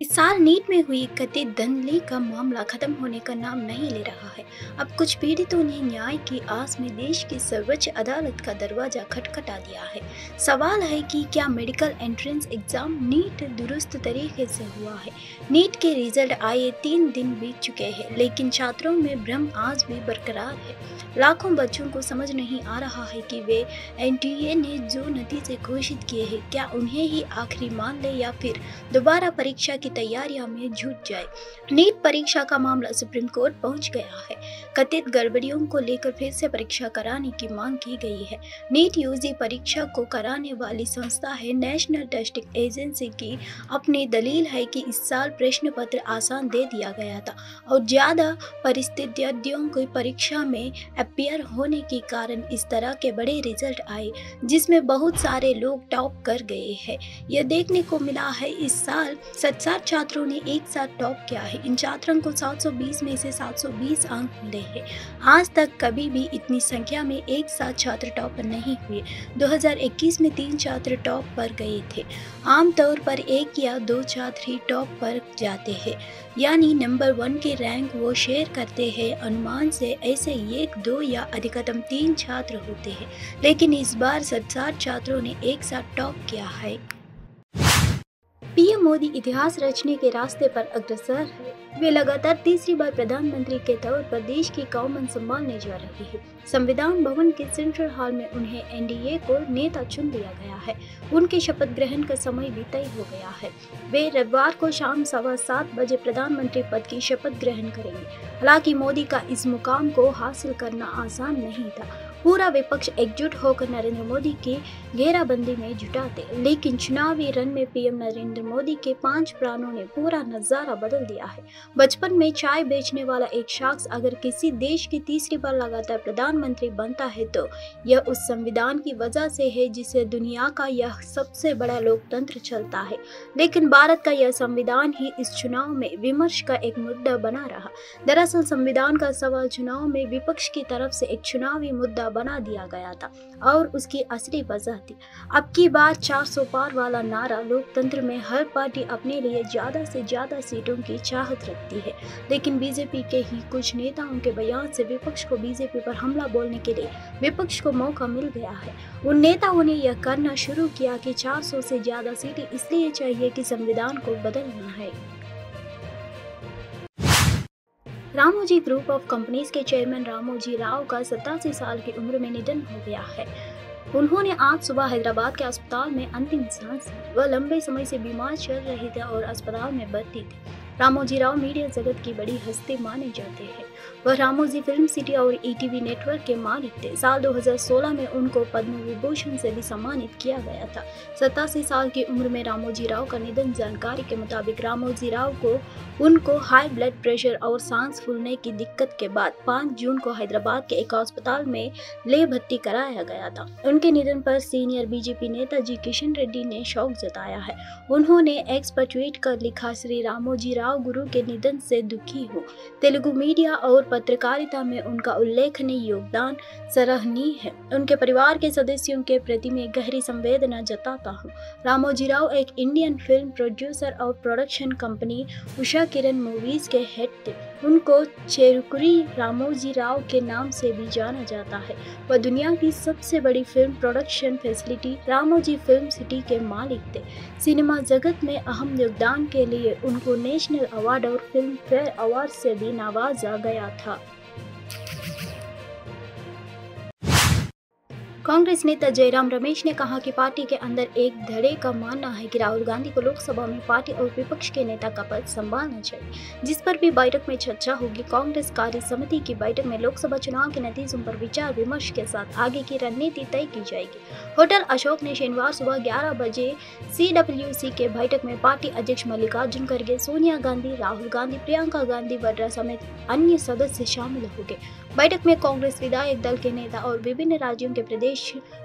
इस साल नीट में हुई कथित धांधली का मामला खत्म होने का नाम नहीं ले रहा है। अब कुछ पीड़ितों ने न्याय की आस में देश की सर्वोच्च अदालत का दरवाजा खटखटा दिया है। सवाल है कि क्या मेडिकल एंट्रेंस एग्जाम नीट दुरुस्त तरीके से हुआ है। नीट के रिजल्ट आए 3 दिन बीत चुके हैं, लेकिन छात्रों में भ्रम आज भी बरकरार है। लाखों बच्चों को समझ नहीं आ रहा है कि वे एनटीए ने जो नतीजे घोषित किए हैं, क्या उन्हें ही आखिरी मान ले या फिर दोबारा परीक्षा की तैयारियों में जुट जाए। नीट परीक्षा का मामला सुप्रीम कोर्ट पहुंच गया है। कथित गड़बड़ियों को लेकर फिर से परीक्षा कराने की मांग की गई है। नीट यूजी परीक्षा को कराने वाली संस्था है नेशनल टेस्टिंग एजेंसी की अपनी दलील है कि इस साल प्रश्न पत्र आसान दे दिया गया था और ज्यादा परिस्थितियों की परीक्षा में अपियर होने के कारण इस तरह के बड़े रिजल्ट आए, जिसमें बहुत सारे लोग टॉप कर गए हैं। यह देखने को मिला है इस साल 60 छात्रों ने एक साथ टॉप किया है। इन छात्रों को 720 में से 720 अंक मिले हैं। आज तक कभी भी इतनी संख्या में एक साथ छात्र टॉप नहीं हुए। 2021 में 3 छात्र टॉप पर गए थे। आमतौर पर 1 या 2 छात्र ही टॉप पर जाते हैं, यानी नंबर 1 के रैंक वो शेयर करते हैं। अनुमान से ऐसे 1, 2 या अधिकतम 3 छात्र होते हैं, लेकिन इस बार 60 छात्रों ने एक साथ टॉप किया है। पीएम मोदी इतिहास रचने के रास्ते पर अग्रसर है। वे लगातार तीसरी बार प्रधानमंत्री के तौर पर देश की कौमन संभालने जा रहे हैं। संविधान भवन के सेंट्रल हॉल में उन्हें एनडीए को नेता चुन लिया गया है। उनके शपथ ग्रहण का समय भी तय हो गया है। वे रविवार को शाम 7:15 बजे प्रधानमंत्री पद की शपथ ग्रहण करेंगे। हालांकि मोदी का इस मुकाम को हासिल करना आसान नहीं था। पूरा विपक्ष एकजुट होकर नरेंद्र मोदी की घेराबंदी में जुटा थे, लेकिन चुनावी रण में पीएम नरेंद्र मोदी के 5 प्राणों ने पूरा नजारा बदल दिया है। बचपन में चाय बेचने वाला एक शख्स अगर किसी देश की तीसरी बार लगातार प्रधानमंत्री बनता है तो यह उस संविधान की वजह से है जिसे दुनिया का यह सबसे बड़ा लोकतंत्र चलता है। लेकिन भारत का यह संविधान ही इस चुनाव में विमर्श का एक मुद्दा बना रहा। दरअसल संविधान का सवाल चुनाव में विपक्ष की तरफ से एक चुनावी मुद्दा बना दिया गया था और उसकी असली वजह थी अब की बार 400 पार वाला नारा। लोकतंत्र में हर पार्टी अपने लिए ज्यादा से ज्यादा सीटों की चाहत रखती है, लेकिन बीजेपी के ही कुछ नेताओं के बयान से विपक्ष को बीजेपी पर हमला बोलने के लिए विपक्ष को मौका मिल गया है। उन नेताओं ने यह करना शुरू किया कि 400 से ज्यादा सीटें इसलिए चाहिए कि संविधान को बदलना है। रामोजी ग्रुप ऑफ कंपनीज के चेयरमैन रामोजी राव का 87 साल की उम्र में निधन हो गया है। उन्होंने आज सुबह हैदराबाद के अस्पताल में अंतिम सांस ली। वह लंबे समय से बीमार चल रहे थे और अस्पताल में भर्ती थे। रामोजी राव मीडिया जगत की बड़ी हस्ती माने जाते हैं। वह रामोजी फिल्म सिटी और ईटीवी नेटवर्क के मालिक थे। साल 2016 में उनको पद्म विभूषण से भी सम्मानित किया गया था। 87 साल की उम्र में रामोजी राव का निधन। जानकारी के मुताबिक रामोजी राव को उनको हाई ब्लड प्रेशर और सांस फूलने की दिक्कत के बाद 5 जून को हैदराबाद के एक अस्पताल में ले भर्ती कराया गया था। उनके निधन पर सीनियर बीजेपी नेता जी किशन रेड्डी ने शोक जताया है। उन्होंने एक्स पर ट्वीट कर लिखा, श्री रामोजी राव गुरु के निधन से दुखी हूँ। तेलुगु मीडिया और पत्रकारिता में उनका उल्लेखनीय योगदान सराहनीय है। उनके परिवार के सदस्यों के प्रति मैं गहरी संवेदना जताता हूँ। रामोजी राव एक इंडियन फिल्म प्रोड्यूसर और production company Usha Kiran movies के हेड थे। उनको चेरुकुरी रामोजी राव के नाम से भी जाना जाता है। वह दुनिया की सबसे बड़ी film production facility Ramoji film city के मालिक थे। सिनेमा जगत में अहम योगदान के लिए उनको नेशनल अवार्ड और फिल्म फेयर अवार्ड से भी नवाजा गया था। कांग्रेस नेता जयराम रमेश ने कहा कि पार्टी के अंदर एक धड़े का मानना है कि राहुल गांधी को लोकसभा में पार्टी और विपक्ष के नेता का पद संभालना चाहिए, जिस पर भी बैठक में चर्चा होगी। कांग्रेस कार्य समिति की बैठक में लोकसभा चुनाव के नतीजों पर विचार विमर्श के साथ आगे की रणनीति तय की जाएगी। होटल अशोक ने शनिवार सुबह 11 बजे CWC के बैठक में पार्टी अध्यक्ष मल्लिकार्जुन खड़गे, सोनिया गांधी, राहुल गांधी, प्रियंका गांधी वड्रा समेत अन्य सदस्य शामिल होंगे। बैठक में कांग्रेस विधायक दल के नेता और विभिन्न राज्यों के प्रदेश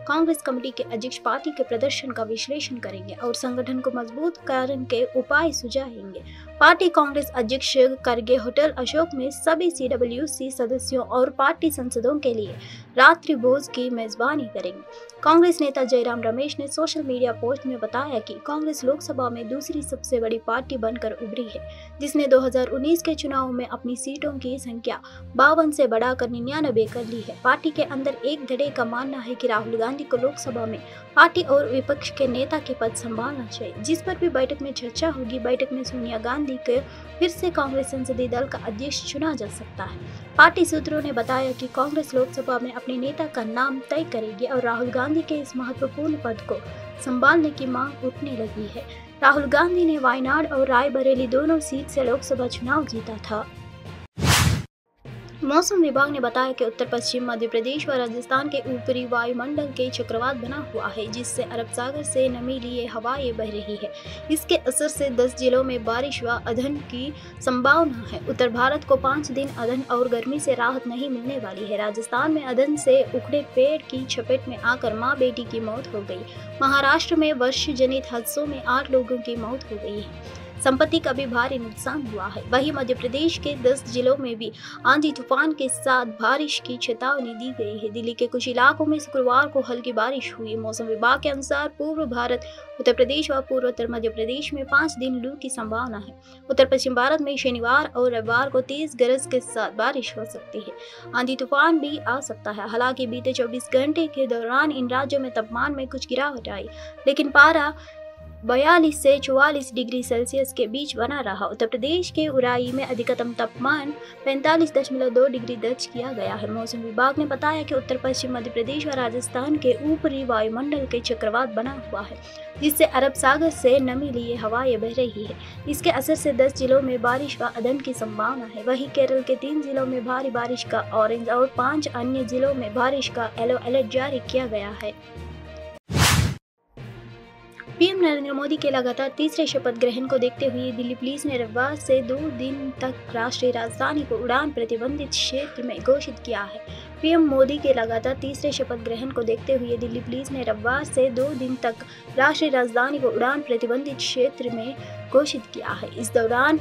कांग्रेस कमेटी के अध्यक्ष पार्टी के प्रदर्शन का विश्लेषण करेंगे और संगठन को मजबूत करने के उपाय सुझाएंगे। पार्टी कांग्रेस अध्यक्ष करगे होटल अशोक में सभी CWC सदस्यों और पार्टी सांसदों के लिए रात्रि भोज की मेजबानी करेंगे। कांग्रेस नेता जयराम रमेश ने सोशल मीडिया पोस्ट में बताया कि कांग्रेस लोकसभा में दूसरी सबसे बड़ी पार्टी बनकर उभरी है, जिसने 2019 के चुनाव में अपनी सीटों की संख्या 52 से बढ़ाकर 99 कर ली है। पार्टी के अंदर एक धड़े का मानना है कि राहुल गांधी को लोकसभा में पार्टी और विपक्ष के नेता के पद संभालना चाहिए, जिस पर भी बैठक में चर्चा होगी। बैठक में सोनिया गांधी को फिर से कांग्रेस संसदीय दल का अध्यक्ष चुना जा सकता है। पार्टी सूत्रों ने बताया कि कांग्रेस लोकसभा में अपने नेता का नाम तय करेगी और राहुल गांधी के इस महत्वपूर्ण पद को संभालने की मांग उठने लगी है। राहुल गांधी ने वायनाड और रायबरेली दोनों सीट से लोकसभा चुनाव जीता था। मौसम विभाग ने बताया कि उत्तर पश्चिम मध्य प्रदेश व राजस्थान के ऊपरी वायुमंडल के चक्रवात बना हुआ है, जिससे अरब सागर से नमी लिए हवाएं बह रही है। इसके असर से 10 जिलों में बारिश व अधन की संभावना है। उत्तर भारत को 5 दिन अधन और गर्मी से राहत नहीं मिलने वाली है। राजस्थान में अधन से उखड़े पेड़ की चपेट में आकर मां बेटी की मौत हो गई। महाराष्ट्र में वर्ष जनित हादसों में 8 लोगों की मौत हो गई है। संपत्ति का भी भारी नुकसान हुआ है। वहीं मध्य प्रदेश के 10 जिलों में भी आंधी तूफान के साथ बारिश की चेतावनी दी गई है। दिल्ली के कुछ इलाकों में शुक्रवार को हल्की बारिश हुई। मौसम विभाग के अनुसार पूर्व भारत, उत्तर प्रदेश व पूर्वोत्तर मध्य प्रदेश में 5 दिन लू की संभावना है। उत्तर पश्चिम भारत में शनिवार और रविवार को तेज गरज के साथ बारिश हो सकती है। आंधी तूफान भी आ सकता है। हालांकि बीते 24 घंटे के दौरान इन राज्यों में तापमान में कुछ गिरावट आई, लेकिन पारा 42 से 44 डिग्री सेल्सियस के बीच बना रहा। उत्तर प्रदेश के उराई में अधिकतम तापमान 45.2 डिग्री दर्ज किया गया है। मौसम विभाग ने बताया कि उत्तर पश्चिम मध्य प्रदेश व राजस्थान के ऊपरी वायुमंडल के चक्रवात बना हुआ है, जिससे अरब सागर से नमी लिए हवाएं बह रही है। इसके असर से 10 जिलों में बारिश व अधन की संभावना है। वहीं केरल के 3 जिलों में भारी बारिश का ऑरेंज और 5 अन्य जिलों में बारिश का येलो अलर्ट जारी किया गया है। पीएम नरेंद्र मोदी के लगातार तीसरे शपथ ग्रहण को देखते हुए दिल्ली पुलिस ने रविवार से 2 दिन तक राष्ट्रीय राजधानी को उड़ान प्रतिबंधित क्षेत्र में घोषित किया है। पीएम मोदी के लगातार तीसरे शपथ ग्रहण को देखते हुए दिल्ली पुलिस ने रविवार से 2 दिन तक राष्ट्रीय राजधानी को उड़ान प्रतिबंधित क्षेत्र में घोषित किया है। इस दौरान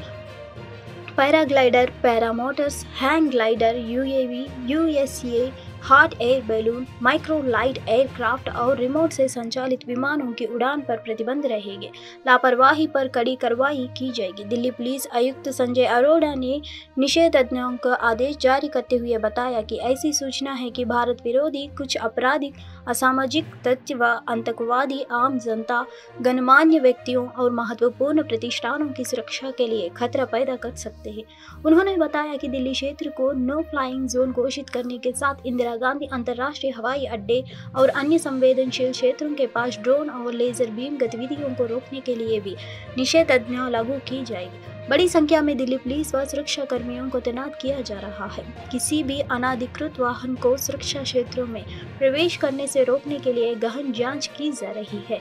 paraglider, paramotors, hang glider, UAV, USA, hot air balloon, micro light aircraft और रिमोट से संचालित विमानों की उड़ान पर प्रतिबंध रहेंगे। लापरवाही पर कड़ी कार्रवाई की जाएगी। दिल्ली पुलिस आयुक्त संजय अरोड़ा ने निषेधाज्ञा का आदेश जारी करते हुए बताया कि ऐसी सूचना है कि भारत विरोधी कुछ आपराधिक, असामाजिक तत्व व आतंकवादी आम जनता, गणमान्य व्यक्तियों और महत्वपूर्ण प्रतिष्ठानों की सुरक्षा के लिए खतरा पैदा कर सकते हैं। उन्होंने बताया कि दिल्ली क्षेत्र को नो फ्लाइंग जोन घोषित करने के साथ इंदिरा गांधी अंतर्राष्ट्रीय हवाई अड्डे और अन्य संवेदनशील क्षेत्रों के पास ड्रोन और लेजर बीम गतिविधियों को रोकने के लिए भी निषेधाज्ञा लागू की जाएगी। बड़ी संख्या में दिल्ली पुलिस व सुरक्षा कर्मियों को तैनात किया जा रहा है। किसी भी अनाधिकृत वाहन को सुरक्षा क्षेत्रों में प्रवेश करने से रोकने के लिए गहन जांच की जा रही है।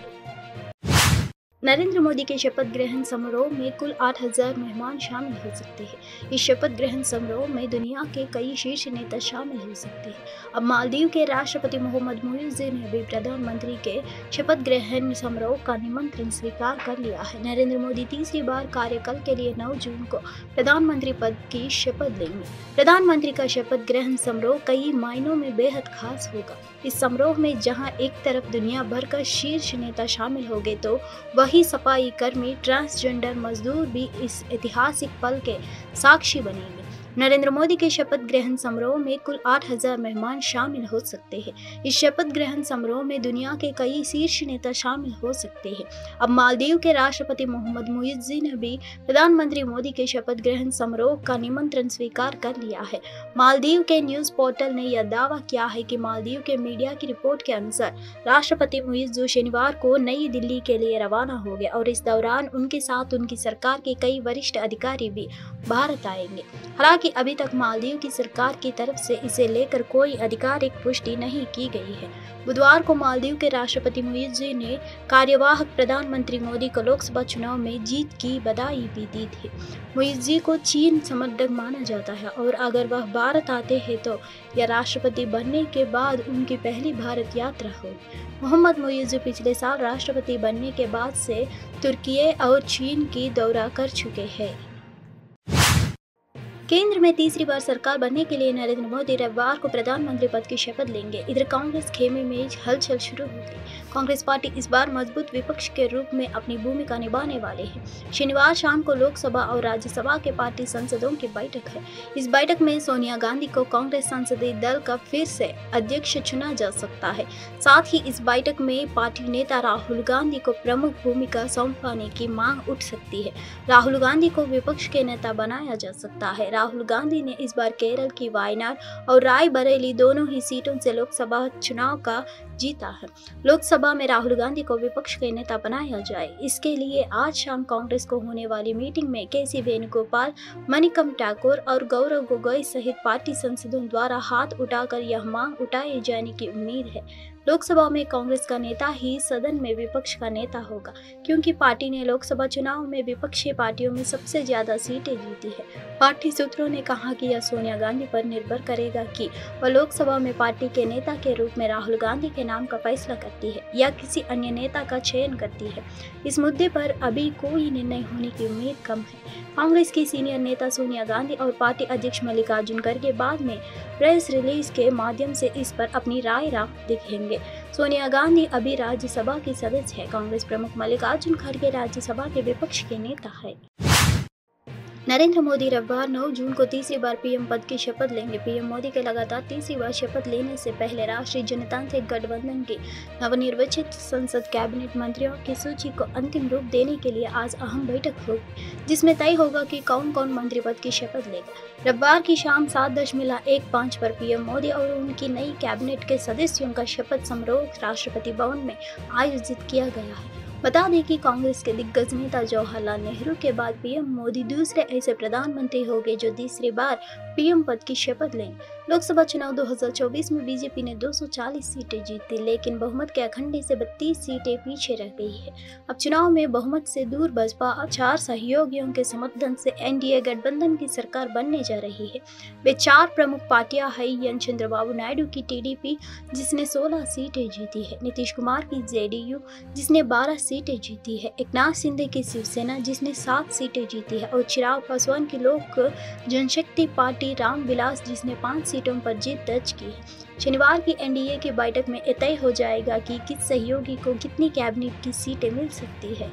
नरेंद्र मोदी के शपथ ग्रहण समारोह में कुल 8000 मेहमान शामिल हो सकते हैं। इस शपथ ग्रहण समारोह में दुनिया के कई शीर्ष नेता शामिल हो सकते हैं। अब मालदीव के राष्ट्रपति मोहम्मद मुइज़्ज़ ने भी प्रधानमंत्री के शपथ ग्रहण समारोह का निमंत्रण स्वीकार कर लिया है। नरेंद्र मोदी तीसरी बार कार्यकाल के लिए 9 जून को प्रधानमंत्री पद की शपथ लेंगे। प्रधानमंत्री का शपथ ग्रहण समारोह कई मायनों में बेहद खास होगा। इस समारोह में जहां एक तरफ दुनिया भर का शीर्ष नेता शामिल होंगे, तो वही सफाई कर्मी, ट्रांसजेंडर मजदूर भी इस ऐतिहासिक पल के साक्षी बनेंगे। नरेंद्र मोदी के शपथ ग्रहण समारोह में कुल 8000 मेहमान शामिल हो सकते हैं। इस शपथ ग्रहण समारोह में दुनिया के कई शीर्ष नेता शामिल हो सकते हैं। अब मालदीव के राष्ट्रपति मोहम्मद मुइज़्ज़ ने भी प्रधानमंत्री मोदी के शपथ ग्रहण समारोह का निमंत्रण स्वीकार कर लिया है। मालदीव के न्यूज पोर्टल ने यह दावा किया है कि मालदीव के मीडिया की रिपोर्ट के अनुसार राष्ट्रपति मुइज़्ज़ शनिवार को नई दिल्ली के लिए रवाना हो गए और इस दौरान उनके साथ उनकी सरकार के कई वरिष्ठ अधिकारी भी भारत आएंगे। हालांकि कि अभी तक मालदीव की सरकार की तरफ से इसे लेकर कोई आधिकारिक पुष्टि नहीं की गई है। बुधवार को मालदीव के राष्ट्रपति मुइज़्ज़ ने कार्यवाहक प्रधानमंत्री मोदी को लोकसभा चुनाव में जीत की बधाई भी दी थी। मुइज़्ज़ को चीन समर्थक माना जाता है और अगर वह भारत आते हैं तो यह राष्ट्रपति बनने के बाद उनकी पहली भारत यात्रा होगी। मोहम्मद मुइज़्ज़ पिछले साल राष्ट्रपति बनने के बाद से तुर्की और चीन की दौरा कर चुके हैं। केंद्र में तीसरी बार सरकार बनने के लिए नरेंद्र मोदी रविवार को प्रधानमंत्री पद की शपथ लेंगे। इधर कांग्रेस खेमे में हलचल शुरू हो गई। कांग्रेस पार्टी इस बार मजबूत विपक्ष के रूप में अपनी भूमिका निभाने वाले हैं। शनिवार शाम को लोकसभा और राज्यसभा के पार्टी सांसदों की बैठक है। इस बैठक में सोनिया गांधी को कांग्रेस संसदीय दल का फिर से अध्यक्ष चुना जा सकता है। साथ ही इस बैठक में पार्टी नेता राहुल गांधी को प्रमुख भूमिका सौंपने की मांग उठ सकती है। राहुल गांधी को विपक्ष के नेता बनाया जा सकता है। राहुल गांधी ने इस बार केरल की वायनाड और रायबरेली दोनों ही सीटों से लोकसभा चुनाव का जीता है। लोकसभा में राहुल गांधी को विपक्ष के नेता बनाया जाए, इसके लिए आज शाम कांग्रेस को होने वाली मीटिंग में केसी वेणुगोपाल, मणिकम ठाकुर और गौरव गोगोई सहित पार्टी सांसदों द्वारा हाथ उठाकर यह मांग उठाए जाने की उम्मीद है। लोकसभा में कांग्रेस का नेता ही सदन में विपक्ष का नेता होगा, क्योंकि पार्टी ने लोकसभा चुनाव में विपक्षी पार्टियों में सबसे ज्यादा सीटें जीती है। पार्टी सूत्रों ने कहा कि यह सोनिया गांधी पर निर्भर करेगा कि वह लोकसभा में पार्टी के नेता के रूप में राहुल गांधी के नाम का फैसला करती है या किसी अन्य नेता का चयन करती है। इस मुद्दे पर अभी कोई निर्णय होने की उम्मीद कम है। कांग्रेस की सीनियर नेता सोनिया गांधी और पार्टी अध्यक्ष मल्लिकार्जुन खड़गे बाद में प्रेस रिलीज के माध्यम से इस पर अपनी राय दिखेंगे। सोनिया गांधी अभी राज्यसभा की सदस्य है। कांग्रेस प्रमुख मल्लिकार्जुन खड़गे राज्यसभा के विपक्ष के नेता है। नरेंद्र मोदी रविवार 9 जून को तीसरी बार पीएम पद की शपथ लेंगे। पीएम मोदी के लगातार तीसरी बार शपथ लेने से पहले राष्ट्रीय जनतांत्रिक गठबंधन की नवनिर्वाचित संसद कैबिनेट मंत्रियों की सूची को अंतिम रूप देने के लिए आज अहम बैठक होगी, जिसमें तय होगा कि कौन कौन मंत्री पद की शपथ लेगा। रविवार की शाम 7:15 पर पीएम मोदी और उनकी नई कैबिनेट के सदस्यों का शपथ समारोह राष्ट्रपति भवन में आयोजित किया गया है। बता दें कि कांग्रेस के दिग्गज नेता जवाहरलाल नेहरू के बाद पीएम मोदी दूसरे ऐसे प्रधानमंत्री हो गए जो तीसरी बार पीएम पद की शपथ लेंगे। लोकसभा चुनाव 2024 में बीजेपी ने 240 सीटें जीती, लेकिन बहुमत के अखंडे से 32 सीटें पीछे रह गई है। अब चुनाव में बहुमत से दूर बसपा और 4 सहयोगियों के समर्थन से एनडीए गठबंधन की सरकार बनने जा रही है। वे 4 प्रमुख पार्टियां हैं: एन चंद्रबाबू नायडू की टीडीपी जिसने 16 सीटें जीती है, नीतीश कुमार की जेडीयू जिसने 12 सीटें जीती है, एकनाथ शिंदे की शिवसेना जिसने 7 सीटें जीती है और चिराग पासवान की लोक जनशक्ति पार्टी रामविलास जिसने 5 सीटों पर जीत दर्ज की है। शनिवार की एनडीए की बैठक में तय हो जाएगा कि किस सहयोगी को कितनी कैबिनेट की सीटें मिल सकती है।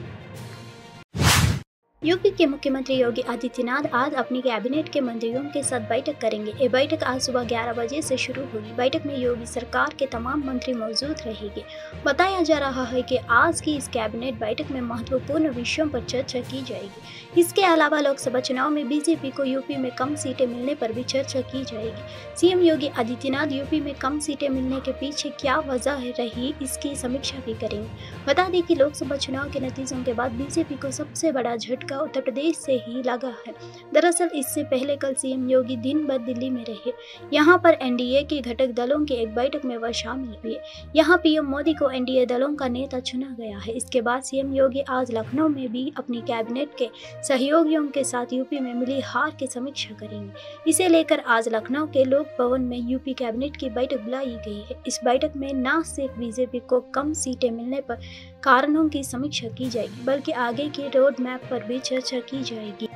यूपी के मुख्यमंत्री योगी आदित्यनाथ आज अपनी कैबिनेट के मंत्रियों के साथ बैठक करेंगे। ये बैठक आज सुबह 11 बजे से शुरू होगी। बैठक में योगी सरकार के तमाम मंत्री मौजूद रहेंगे। बताया जा रहा है कि आज की इस कैबिनेट बैठक में महत्वपूर्ण विषयों पर चर्चा की जाएगी। इसके अलावा लोकसभा चुनाव में बीजेपी को यूपी में कम सीटें मिलने पर भी चर्चा की जाएगी। सीएम योगी आदित्यनाथ यूपी में कम सीटें मिलने के पीछे क्या वजह रही, इसकी समीक्षा भी करेंगे। बता दें कि लोकसभा चुनाव के नतीजों के बाद बीजेपी को सबसे बड़ा झटका उत्तर प्रदेश से ही लगा है। दरअसल इससे पहले कल सीएम योगी दिन भर दिल्ली में रहे। यहाँ पर एनडीए के घटक दलों की एक बैठक में वह शामिल हुए। यहाँ पीएम मोदी को एनडीए दलों का नेता चुना गया है। इसके बाद सीएम योगी आज लखनऊ में भी अपनी कैबिनेट के सहयोगियों के साथ यूपी में मिली हार की समीक्षा करेंगे। इसे लेकर आज लखनऊ के लोक भवन में यूपी कैबिनेट की बैठक बुलाई गई है। इस बैठक में न सिर्फ बीजेपी को कम सीटें मिलने पर कारणों की समीक्षा की जाएगी, बल्कि आगे की रोड मैप पर भी चर्चा की जाएगी।